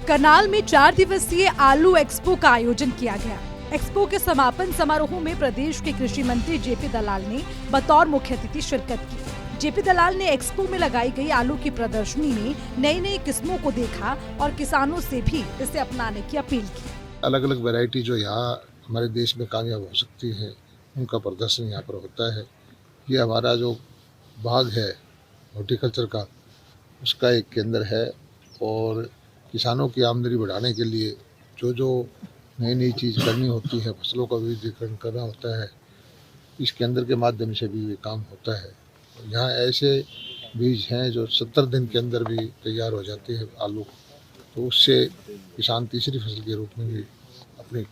करनाल में 4 दिवसीय आलू एक्सपो का आयोजन किया गया। एक्सपो के समापन समारोह में प्रदेश के कृषि मंत्री जेपी दलाल ने बतौर मुख्य अतिथि शिरकत की। जेपी दलाल ने एक्सपो में लगाई गई आलू की प्रदर्शनी में नई नई किस्मों को देखा और किसानों से भी इसे अपनाने की अपील की। अलग अलग वैरायटी जो यहाँ हमारे देश में कामयाब हो सकती है, उनका प्रदर्शन यहाँ पर होता है। ये हमारा जो बाग है हॉर्टिकल्चर का, उसका एक केंद्र है और किसानों की आमदनी बढ़ाने के लिए जो जो नई नई चीज़ करनी होती है, फसलों का विविधीकरण करना होता है, इस केंद्र के माध्यम से भी ये काम होता है। यहाँ ऐसे बीज हैं जो 70 दिन के अंदर भी तैयार हो जाते हैं आलू, तो उससे किसान तीसरी फसल के रूप में भी अपनी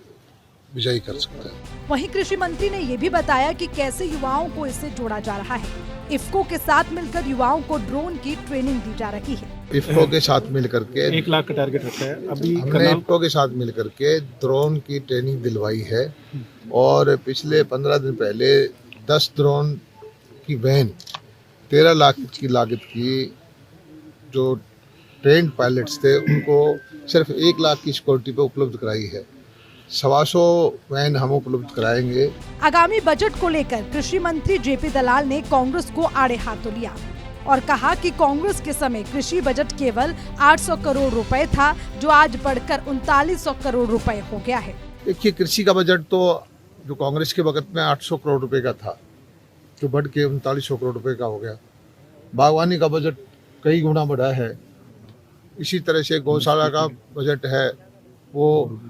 बिजाई कर सकता है। वहीं कृषि मंत्री ने ये भी बताया कि कैसे युवाओं को इससे जोड़ा जा रहा है। इफ्को के साथ मिलकर युवाओं को ड्रोन की ट्रेनिंग दी जा रही है। इफ्को के साथ मिलकर के 1 लाख का टारगेट रखा है। अभी हमने इफ्को के साथ मिलकर के ड्रोन की ट्रेनिंग दिलवाई है और पिछले 15 दिन पहले 10 ड्रोन की वैन 13 लाख की लागत की जो ट्रेंड पायलट्स थे उनको सिर्फ 1 लाख की सिक्योरिटी पे उपलब्ध कराई है। 125 वैन हम उपलब्ध कराएंगे। आगामी बजट को लेकर कृषि मंत्री जेपी दलाल ने कांग्रेस को आड़े हाथों लिया और कहा कि कांग्रेस के समय कृषि बजट केवल 800 करोड़ रुपए था, जो आज बढ़कर 3900 करोड़ रुपए हो गया है। देखिए, कृषि का बजट तो जो कांग्रेस के वक्त में 800 करोड़ रुपए का था, जो बढ़ के 3900 करोड़ रुपए का हो गया। बागवानी का बजट कई गुना बढ़ा है। इसी तरह से गौशाला का बजट है वो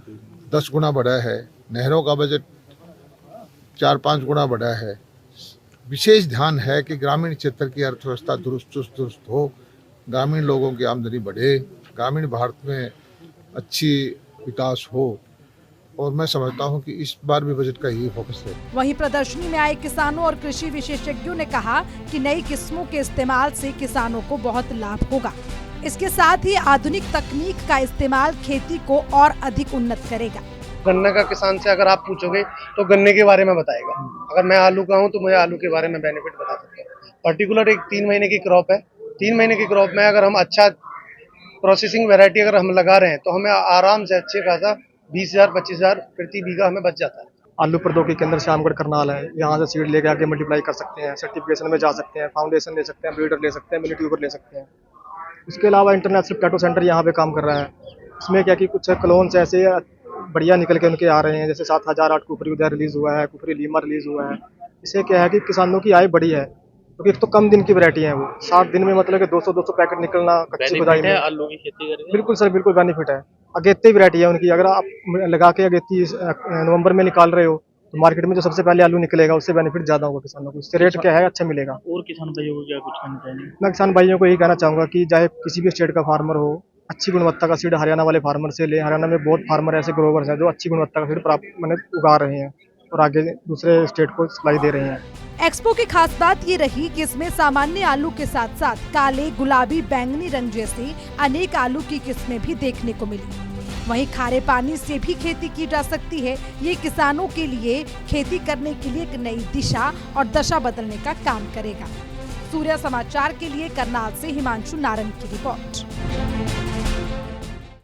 10 गुना बढ़ा है। नहरों का बजट 4-5 गुना बढ़ा है। विशेष ध्यान है कि ग्रामीण क्षेत्र की अर्थव्यवस्था दुरुस्त हो, ग्रामीण लोगों की आमदनी बढ़े, ग्रामीण भारत में अच्छी विकास हो, और मैं समझता हूं कि इस बार भी बजट का यही फोकस है। वहीं प्रदर्शनी में आए किसानों और कृषि विशेषज्ञों ने कहा कि नई किस्मों के इस्तेमाल से किसानों को बहुत लाभ होगा। इसके साथ ही आधुनिक तकनीक का इस्तेमाल खेती को और अधिक उन्नत करेगा। गन्ना का किसान से अगर आप पूछोगे तो गन्ने के बारे में बताएगा। अगर मैं आलू का हूँ तो मुझे आलू के बारे में बेनिफिट बता सकते हैं। पर्टिकुलर एक 3 महीने की क्रॉप है। 3 महीने की क्रॉप में अगर हम अच्छा प्रोसेसिंग वैरायटी अगर हम लगा रहे हैं तो हमें आराम से अच्छे खासा 20,000-25,000 प्रति बीघा हमें बच जाता है। आलू प्रौद्योगिकी केंद्र श्यामगढ़ करनाल है। यहाँ से सीड लेके आगे मल्टीप्लाई कर सकते हैं, सर्टिफिकेशन में जा सकते हैं, फाउंडेशन ले सकते हैं, ब्रीडर ले सकते हैं, मिनी ट्यूबर ले सकते हैं। इसके अलावा इंटरनेशनल पोटैटो सेंटर यहाँ पे काम कर रहा है। इसमें क्या कि कुछ क्लोन्स ऐसे बढ़िया निकल के उनके आ रहे हैं, जैसे 7008 कुफरी उदय रिलीज हुआ है, कुफरी लीमा रिलीज हुआ है। इससे क्या है कि किसानों की आय बढ़ी है, क्योंकि एक तो कम दिन की वैरायटी है वो 60 दिन में मतलब कि 200 पैकेट निकलना कच्ची खुदाई में। आलू की खेती करेंगे। बिल्कुल सर, बिल्कुल बेनिफिट है। अगेती वैरायटी है उनकी। अगर आप लगा के अगेती नवंबर में निकाल रहे हो तो मार्केट में जो सबसे पहले आलू निकलेगा उससे बेनिफिट ज्यादा होगा किसानों को। इससे रेट क्या है, अच्छा मिलेगा। और किसान भाइयों को क्या कुछ कहना चाहिए? मैं किसान भाइयों को यही कहना चाहूंगा कि चाहे किसी भी स्टेट का फार्मर हो, अच्छी गुणवत्ता का सीड हरियाणा वाले फार्मर से ले। हरियाणा में बहुत फार्मर ऐसे ग्रोवर्स हैं जो अच्छी गुणवत्ता का सीड प्राप्त उगा रहे हैं और आगे दूसरे स्टेट को सप्लाई दे रहे हैं। एक्सपो की खास बात ये रही कि इसमें सामान्य आलू के साथ साथ काले, गुलाबी, बैंगनी रंग जैसे अनेक आलू की किस्में भी देखने को मिली। वहीं खारे पानी से भी खेती की जा सकती है। ये किसानों के लिए खेती करने के लिए एक नई दिशा और दशा बदलने का काम करेगा। सूर्य समाचार के लिए करनाल से हिमांशु नारंग की रिपोर्ट।